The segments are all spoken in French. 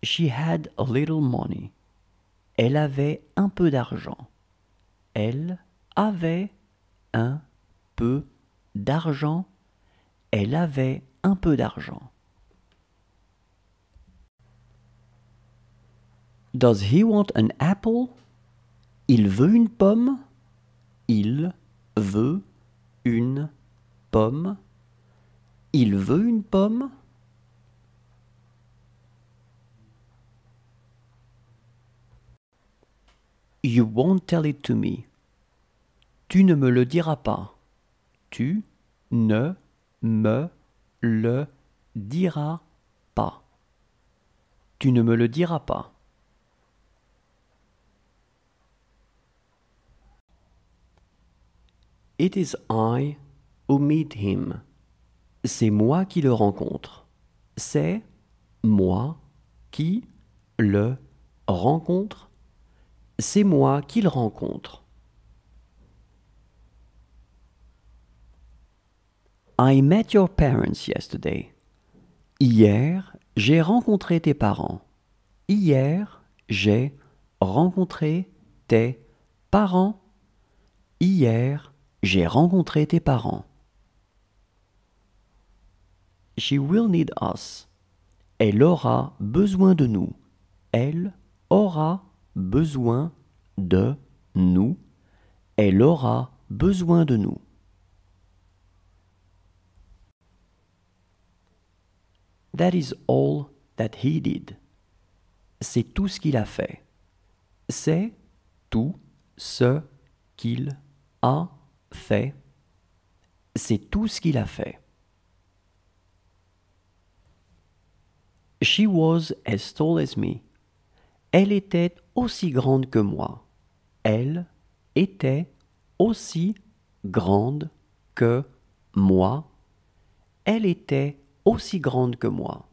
She had a little money. Elle avait un peu d'argent. Elle avait un peu d'argent. Elle avait un peu d'argent. Does he want an apple? Il veut une pomme. Il veut une pomme. Il veut une pomme. You won't tell it to me. Tu ne me le diras pas. Tu ne me le diras pas. Tu ne me le diras pas. It is I who meet him. C'est moi qui le rencontre. C'est moi qui le rencontre. C'est moi qui le rencontre. I met your parents yesterday. Hier, j'ai rencontré tes parents. Hier, j'ai rencontré tes parents. Hier, j'ai rencontré tes parents. She will need us. Elle aura besoin de nous. Elle aura besoin de nous. Elle aura besoin de nous. That is all that he did. C'est tout ce qu'il a fait. C'est tout ce qu'il a fait. C'est tout ce qu'il a fait. She was as tall as me. Elle était aussi grande que moi. Elle était aussi grande que moi. Elle était aussi grande que moi.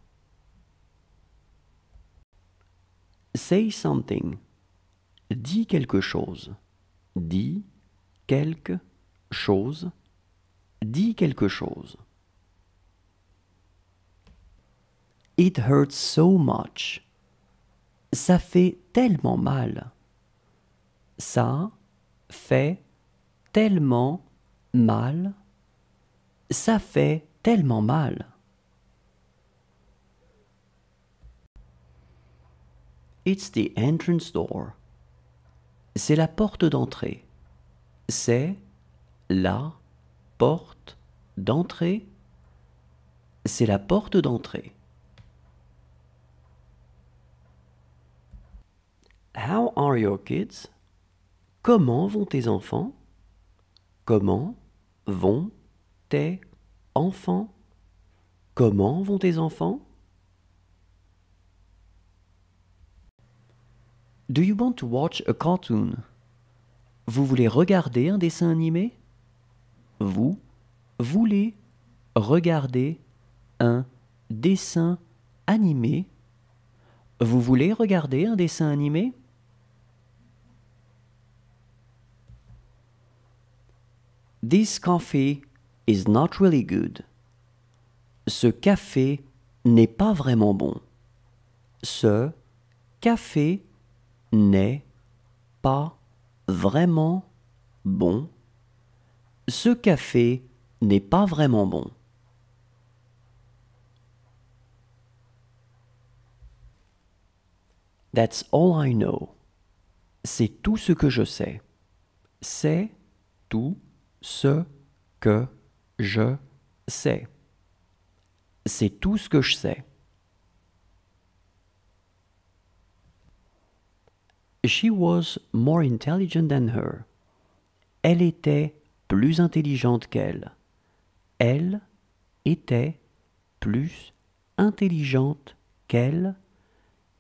Say something. Dis quelque chose. Dis quelque chose. Dis quelque chose. It hurts so much. Ça fait tellement mal. Ça fait tellement mal. Ça fait tellement mal. It's the entrance door. C'est la porte d'entrée. C'est la porte d'entrée. C'est la porte d'entrée. How are your kids? Comment vont tes enfants? Comment vont tes enfants? Comment vont tes enfants? Do you want to watch a cartoon? Vous voulez regarder un dessin animé? Vous voulez regarder un dessin animé? Vous voulez regarder un dessin animé? This coffee is not really good. Ce café n'est pas vraiment bon. Ce café n'est pas vraiment bon. Ce café n'est pas vraiment bon. That's all I know. C'est tout ce que je sais. C'est tout ce que je sais. C'est tout ce que je sais. She was more intelligent than her. Elle était plus intelligente qu'elle. Elle était plus intelligente qu'elle.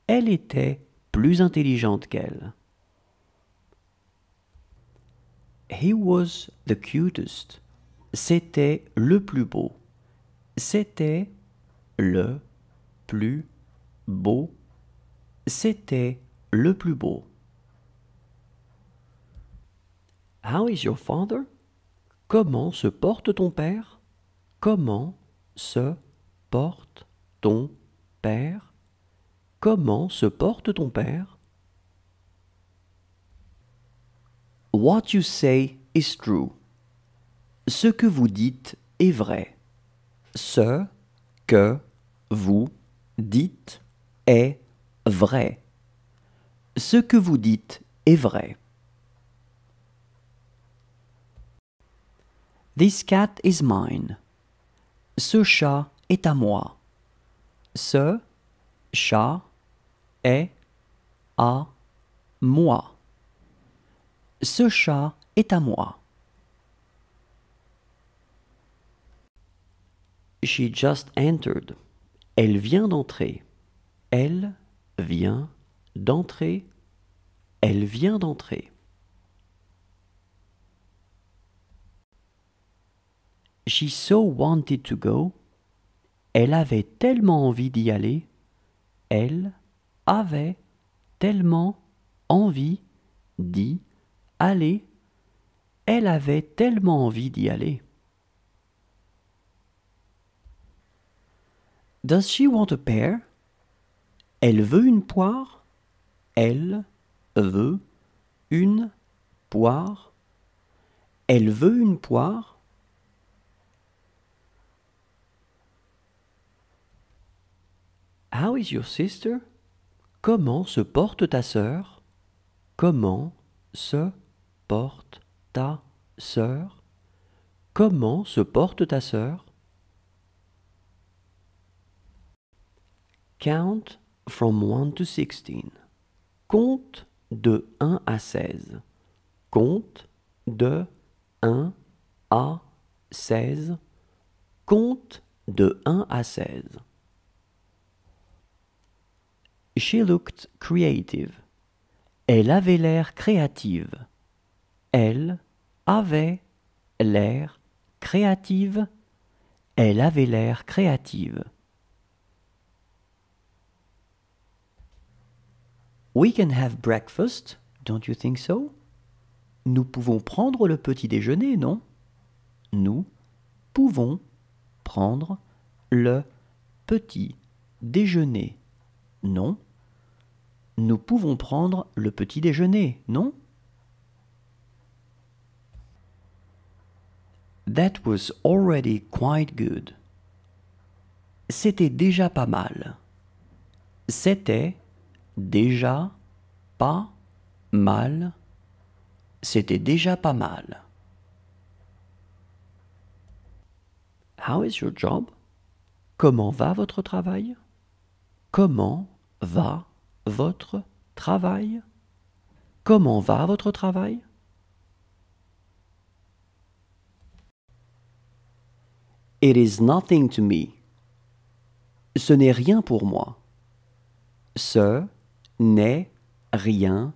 Elle était plus intelligente qu'elle. He was the cutest. C'était le plus beau. C'était le plus beau. C'était le plus beau. How is your father? Comment se porte ton père? Comment se porte ton père? Comment se porte ton père? What you say is true. Ce que vous dites est vrai. Ce que vous dites est vrai. Ce que vous dites est vrai. This cat is mine. Ce chat est à moi. Ce chat est à moi. Ce chat est à moi. She just entered. Elle vient d'entrer. Elle vient d'entrer. Elle vient d'entrer. She so wanted to go. Elle avait tellement envie d'y aller. Elle avait tellement envie d'y aller. Elle avait tellement envie d'y aller. Does she want a pear? Elle veut une poire. Elle veut une poire. Elle veut une poire. How is your sister? Comment se porte ta sœur? Comment se porte ta sœur? Comment se porte ta sœur? Count from 1 to 16. Compte de 1 à 16. Compte de 1 à 16. Compte de 1 à 16. She looked creative. Elle avait l'air créative. Elle avait l'air créative. Elle avait l'air créative. We can have breakfast, don't you think so? Nous pouvons prendre le petit déjeuner, non? Nous pouvons prendre le petit déjeuner, non? Nous pouvons prendre le petit déjeuner, non? That was already quite good. C'était déjà pas mal. C'était déjà pas mal. C'était déjà pas mal. How is your job? Comment va votre travail? Comment va votre travail? Comment va votre travail? It is nothing to me. Ce n'est rien pour moi. Ce n'est rien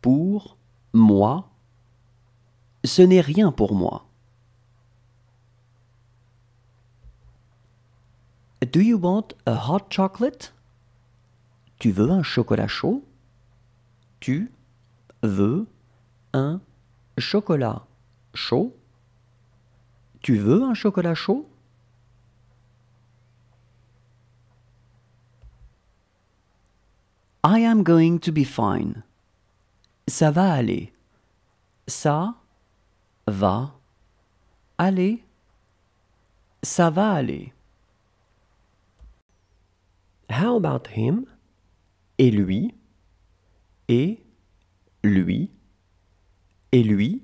pour moi. Ce n'est rien pour moi. Do you want a hot chocolate? Tu veux un chocolat chaud? Tu veux un chocolat chaud? Tu veux un chocolat chaud? I am going to be fine. Ça va aller. Ça va aller. Ça va aller. How about him? Et lui? Et lui? Et lui?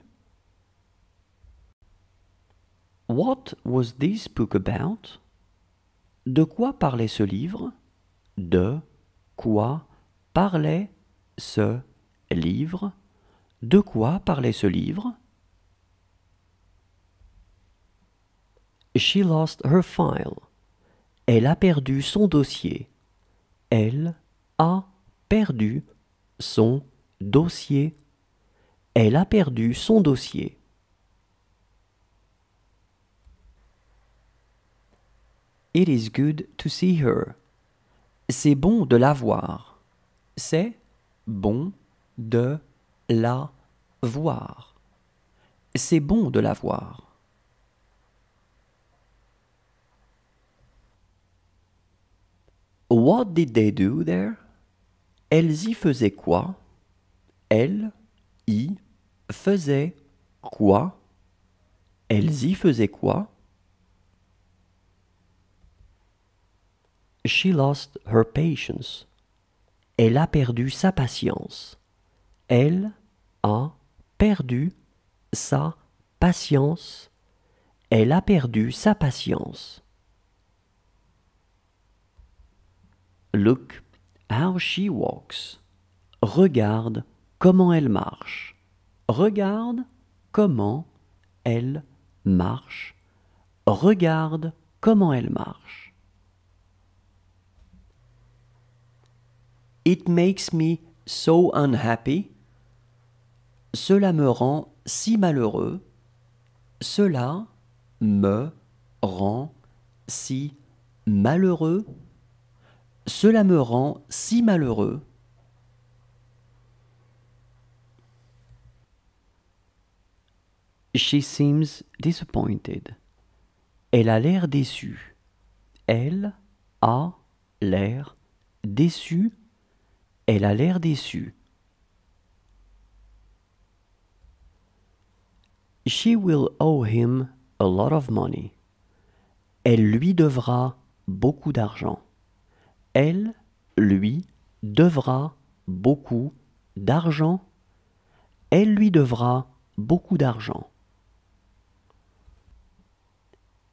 What was this book about? De quoi parlait ce livre? De quoi parlait ce livre? De quoi parlait ce livre? She lost her file. Elle a perdu son dossier. Elle a perdu son dossier. Elle a perdu son dossier. It is good to see her. C'est bon de la voir. C'est bon de la voir. C'est bon de la voir. What did they do there? Elles y faisaient quoi? Elles y faisaient quoi? Elles y faisaient quoi? She lost her patience. Elle a perdu sa patience. Elle a perdu sa patience. Elle a perdu sa patience. Look how she walks. Regarde comment elle marche. Regarde comment elle marche. Regarde comment elle marche. It makes me so unhappy. Cela me rend si malheureux. Cela me rend si malheureux. Cela me rend si malheureux. She seems disappointed. Elle a l'air déçue. Elle a l'air déçue. Elle a l'air déçue. She will owe him a lot of money. Elle lui devra beaucoup d'argent. Elle lui devra beaucoup d'argent. Elle lui devra beaucoup d'argent.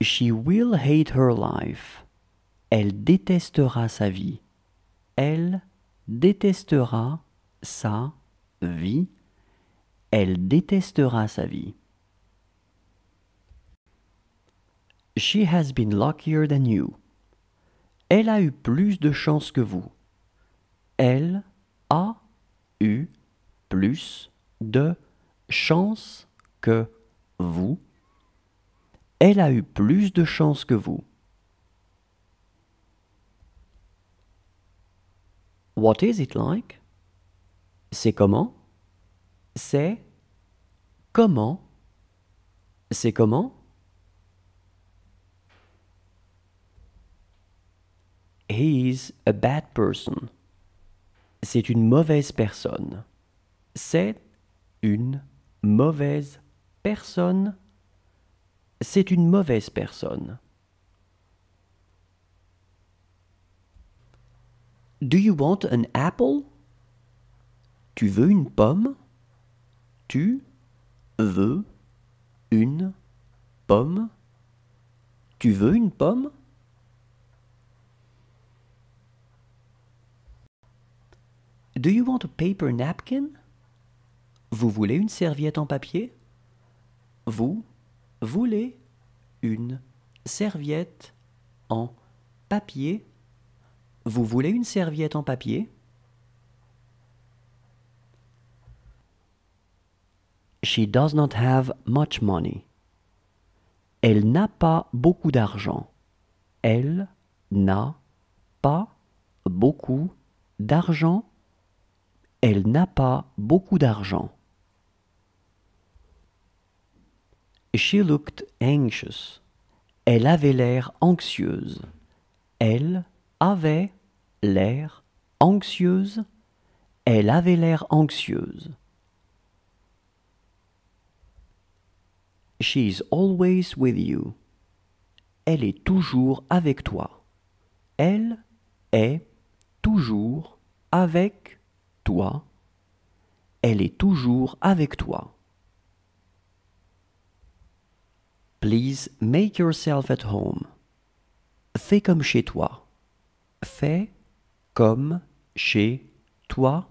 She will hate her life. Elle détestera sa vie. Elle détestera sa vie. Elle détestera sa vie. She has been luckier than you. Elle a eu plus de chance que vous. Elle a eu plus de chance que vous. Elle a eu plus de chance que vous. What is it like? C'est comment? C'est comment? C'est comment? He is a bad person. C'est une mauvaise personne. C'est une mauvaise personne. C'est une mauvaise personne. Do you want an apple? Tu veux une pomme? Tu veux une pomme? Tu veux une pomme? Do you want a paper napkin? Vous voulez une serviette en papier? Vous voulez une serviette en papier? Vous voulez une serviette en papier? She does not have much money. Elle n'a pas beaucoup d'argent. Elle n'a pas beaucoup d'argent. Elle n'a pas beaucoup d'argent. She looked anxious. Elle avait l'air anxieuse. Elle avait l'air anxieuse. Elle avait l'air anxieuse. She is always with you. Elle est toujours avec toi. Elle est toujours avec toi. Elle est toujours avec toi. Please make yourself at home. Fais comme chez toi. Fais comme chez toi.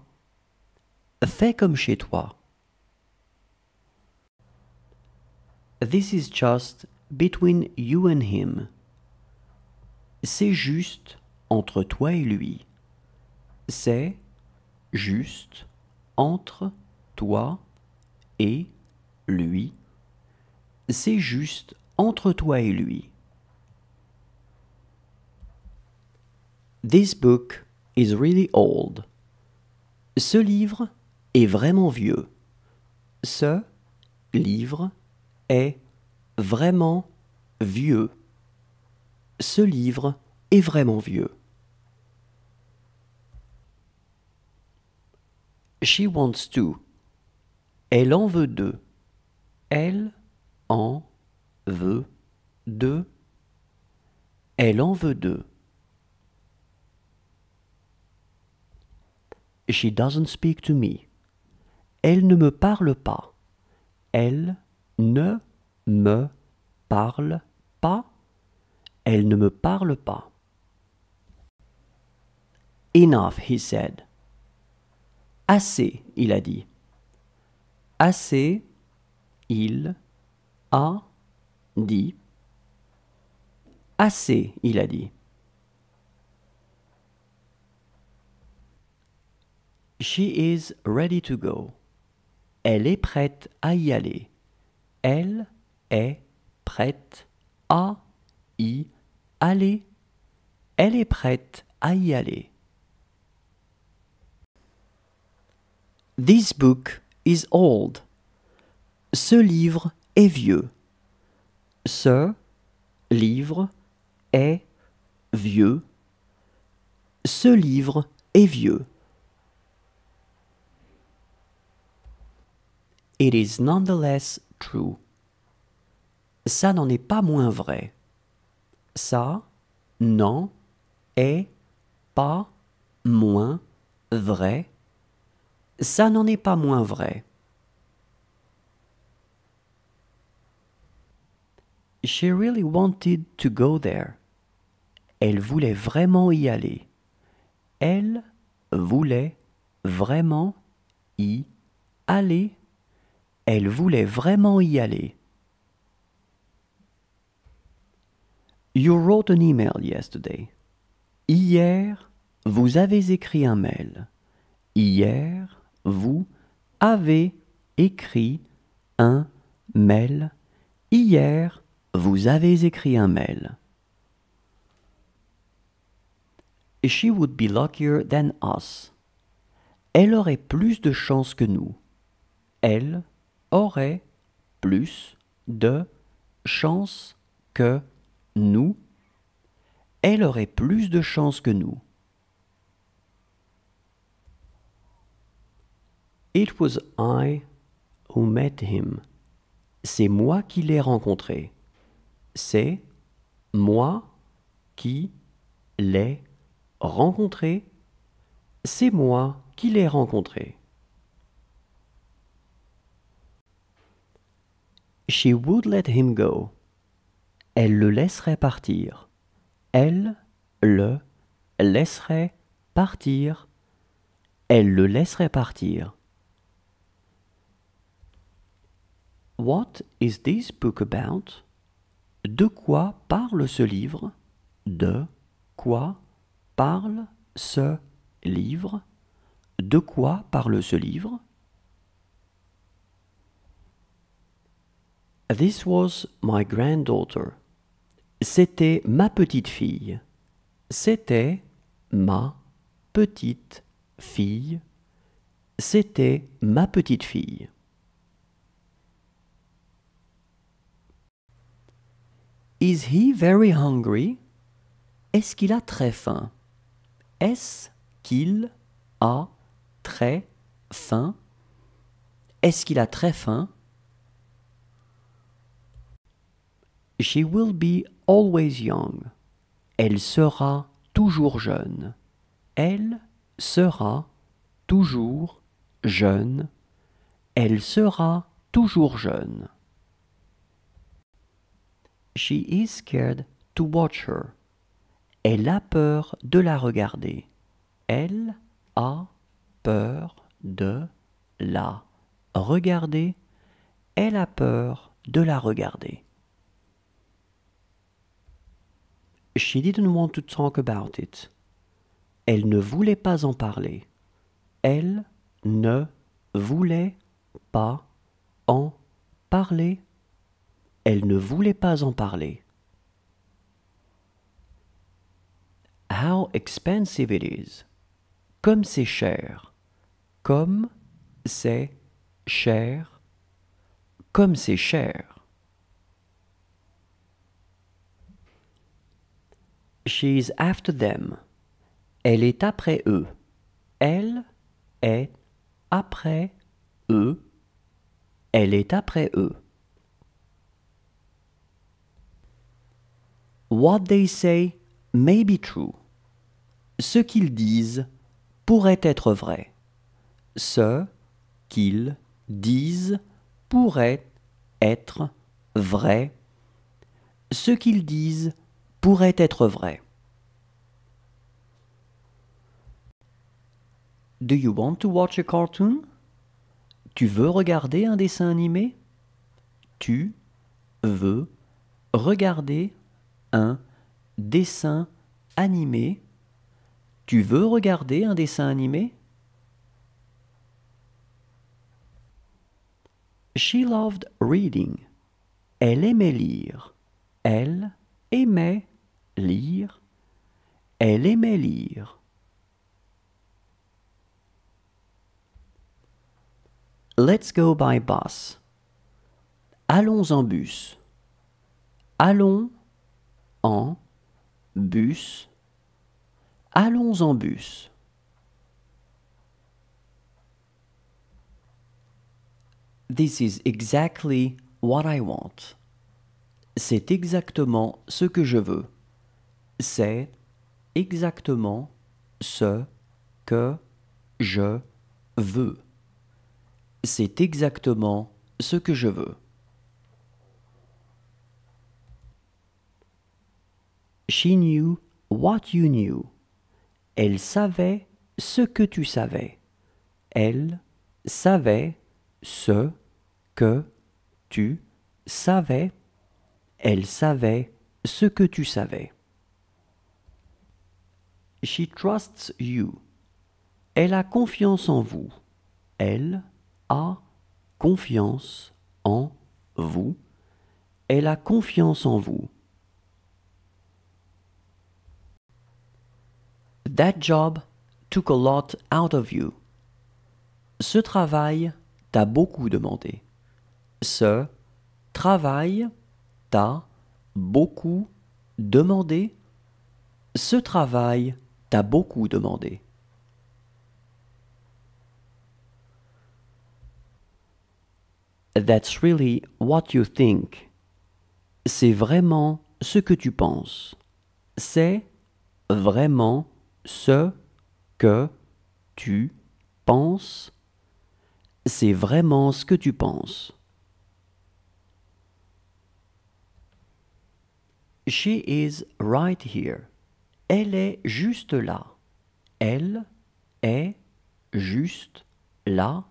Fais comme chez toi. This is just between you and him. C'est juste entre toi et lui. C'est juste entre toi et lui. C'est juste entre toi et lui. This book is really old. Ce livre est vraiment vieux. Ce livre est vraiment vieux. Ce livre est vraiment vieux. She wants two. Elle en veut deux. Elle en veut deux. Elle en veut deux. She doesn't speak to me. Elle ne me parle pas. Elle ne me parle pas. Elle ne me parle pas. Enough, he said. Assez, il a dit. Assez, il a dit. Assez, il a dit. She is ready to go. Elle est prête à y aller. Elle est prête à y aller. Elle est prête à y aller. This book is old. Ce livre est vieux. Ce livre est vieux. Ce livre est vieux. It is nonetheless true. Ça n'en est pas moins vrai. Ça n'en est pas moins vrai. Ça n'en est pas moins vrai. She really wanted to go there. Elle voulait vraiment y aller. Elle voulait vraiment y aller. Elle voulait vraiment y aller. You wrote an email yesterday. Hier, vous avez écrit un mail. Hier, vous avez écrit un mail. Hier, vous avez écrit un mail. She would be luckier than us. Elle aurait plus de chance que nous. Elle aurait plus de chance que nous. Elle aurait plus de chance que nous. It was I who met him. C'est moi qui l'ai rencontré. C'est moi qui l'ai rencontré. C'est moi qui l'ai rencontré. She would let him go. Elle le laisserait partir. Elle le laisserait partir. Elle le laisserait partir. What is this book about? De quoi parle ce livre? De quoi parle ce livre? De quoi parle ce livre? This was my granddaughter. C'était ma petite fille. C'était ma petite fille. C'était ma petite fille. Is he very hungry? Est-ce qu'il a très faim? Est-ce qu'il a très faim? Est-ce qu'il a très faim? She will be always young. Elle sera toujours jeune. Elle sera toujours jeune. Elle sera toujours jeune. She is scared to watch her. Elle a peur de la regarder. Elle a peur de la regarder. Elle a peur de la regarder. She didn't want to talk about it. Elle ne voulait pas en parler. Elle ne voulait pas en parler. Elle ne voulait pas en parler. How expensive it is. Comme c'est cher. Comme c'est cher. Comme c'est cher. She's after them. Elle est après eux. Elle est après eux. Elle est après eux. What they say may be true. Ce qu'ils disent pourrait être vrai. Ce qu'ils disent pourrait être vrai. Ce qu'ils disent pourrait être vrai. Do you want to watch a cartoon? Tu veux regarder un dessin animé? Tu veux regarder un dessin animé? Tu veux regarder un dessin animé? She loved reading. Elle aimait lire. Elle aimait lire. Elle aimait lire. Let's go by bus. Allons en bus. Allons en bus. Allons en bus. This is exactly what I want. C'est exactement ce que je veux. C'est exactement ce que je veux. C'est exactement ce que je veux. She knew what you knew. Elle savait ce que tu savais. Elle savait ce que tu savais. Elle savait ce que tu savais. She trusts you. Elle a confiance en vous. Elle a confiance en vous. Elle a confiance en vous. That job took a lot out of you. Ce travail t'a beaucoup demandé. Ce travail t'a beaucoup demandé. Ce travail t'a beaucoup demandé. That's really what you think. C'est vraiment ce que tu penses. C'est vraiment ce que tu penses. C'est vraiment ce que tu penses. She is right here. Elle est juste là. Elle est juste là.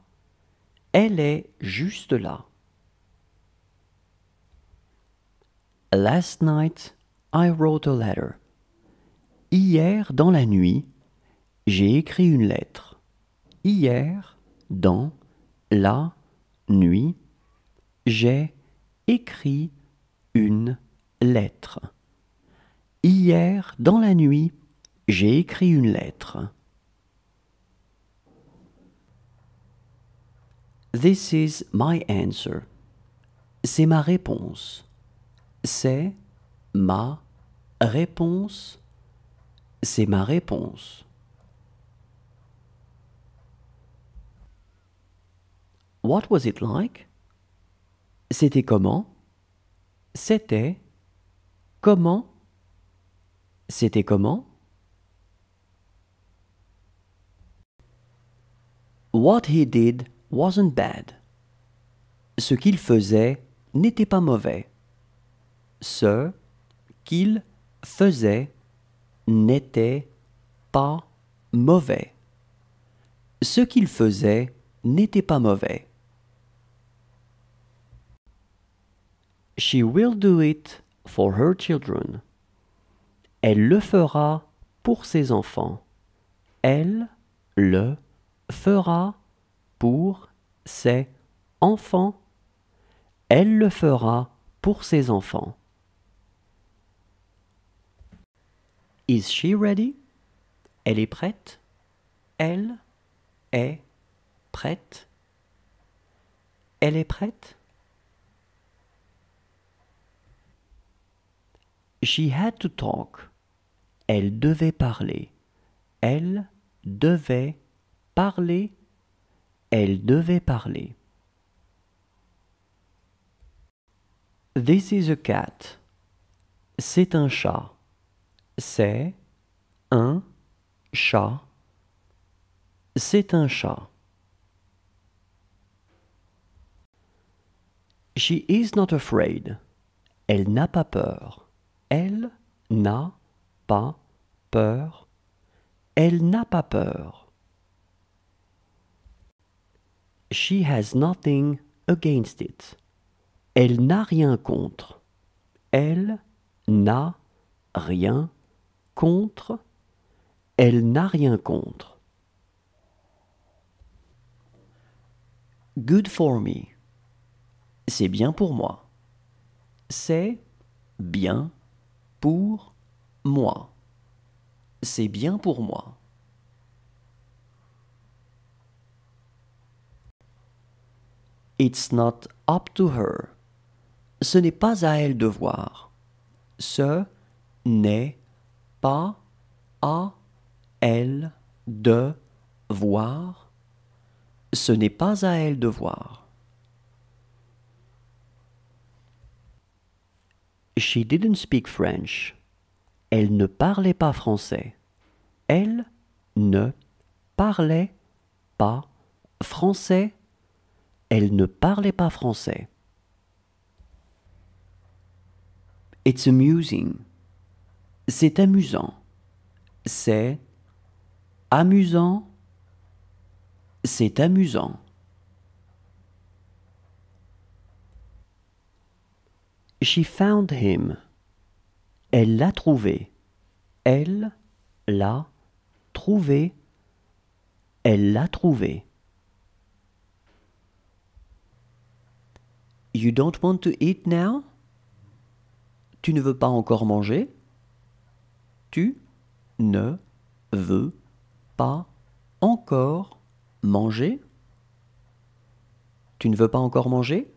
Elle est juste là. Last night, I wrote a letter. Hier, dans la nuit, j'ai écrit une lettre. Hier, dans la nuit, j'ai écrit une lettre. Hier, dans la nuit, j'ai écrit une lettre. This is my answer. C'est ma réponse. C'est ma réponse. C'est ma réponse. What was it like? C'était comment? C'était comment? C'était comment? What he did wasn't bad. Ce qu'il faisait n'était pas mauvais. Ce qu'il faisait n'était pas mauvais. Ce qu'il faisait n'était pas mauvais. She will do it for her children. Elle le fera pour ses enfants. Elle le fera pour ses enfants. Elle le fera pour ses enfants. Is she ready? Elle est prête? Elle est prête? Elle est prête? She had to talk. Elle devait parler. Elle devait parler. Elle devait parler. This is a cat. C'est un chat. C'est un chat. C'est un chat. She is not afraid. Elle n'a pas peur. Elle n'a pas peur. Elle n'a pas peur. She has nothing against it. Elle n'a rien contre. Elle n'a rien contre. Elle n'a rien contre. Good for me. C'est bien pour moi. C'est bien pour moi. C'est bien pour moi. It's not up to her. Ce n'est pas à elle de voir. Ce n'est pas à elle de voir. Ce n'est pas à elle de voir. She didn't speak French. Elle ne parlait pas français. Elle ne parlait pas français. Elle ne parlait pas français. It's amusing. C'est amusant. C'est amusant. C'est amusant. She found him. Elle l'a trouvé. Elle l'a trouvé. Elle l'a trouvé. You don't want to eat now? Tu ne veux pas encore manger? Tu ne veux pas encore manger? Tu ne veux pas encore manger?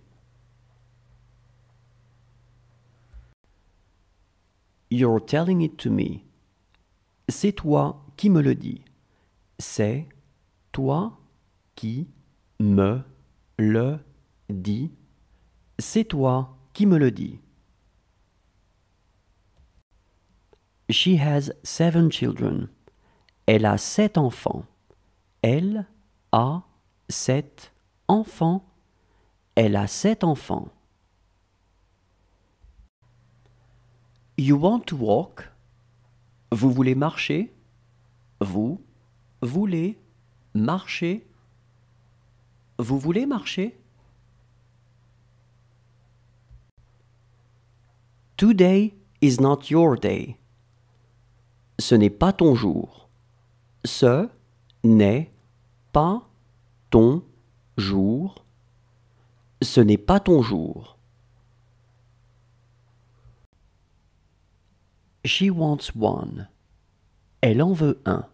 You're telling it to me. C'est toi qui me le dis. C'est toi qui me le dis. C'est toi qui me le dis. She has 7 children. Elle a 7 enfants. Elle a 7 enfants. Elle a 7 enfants. You want to walk? Vous voulez marcher? Vous voulez marcher? Vous voulez marcher? Today is not your day. Ce n'est pas ton jour. Ce n'est pas ton jour. Ce n'est pas ton jour. She wants one. Elle en veut un.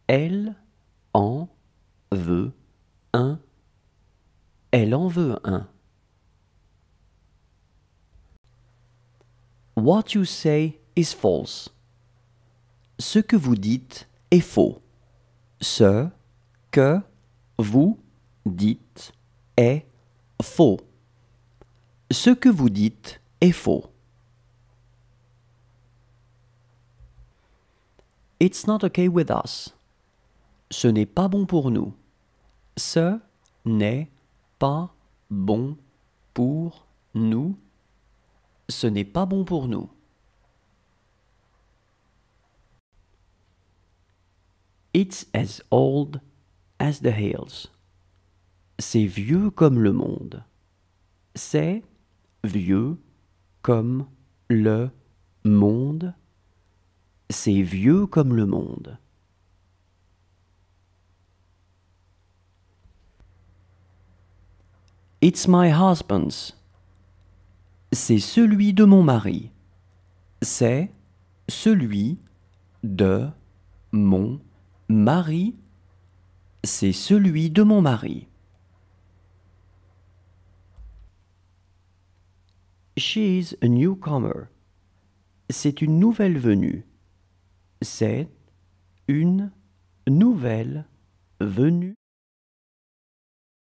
Elle en veut un. Elle en veut un. What you say is false. Ce que vous dites est faux. Ce que vous dites est faux. Ce que vous dites est faux. It's not okay with us. Ce n'est pas bon pour nous. Ce n'est pas bon pour nous. Ce n'est pas bon pour nous. It's as old as the hills. C'est vieux comme le monde. C'est vieux comme le monde. C'est vieux comme le monde. It's my husband's. C'est celui de mon mari. C'est celui de mon mari. C'est celui de mon mari. She's a newcomer. C'est une nouvelle venue. C'est une nouvelle venue.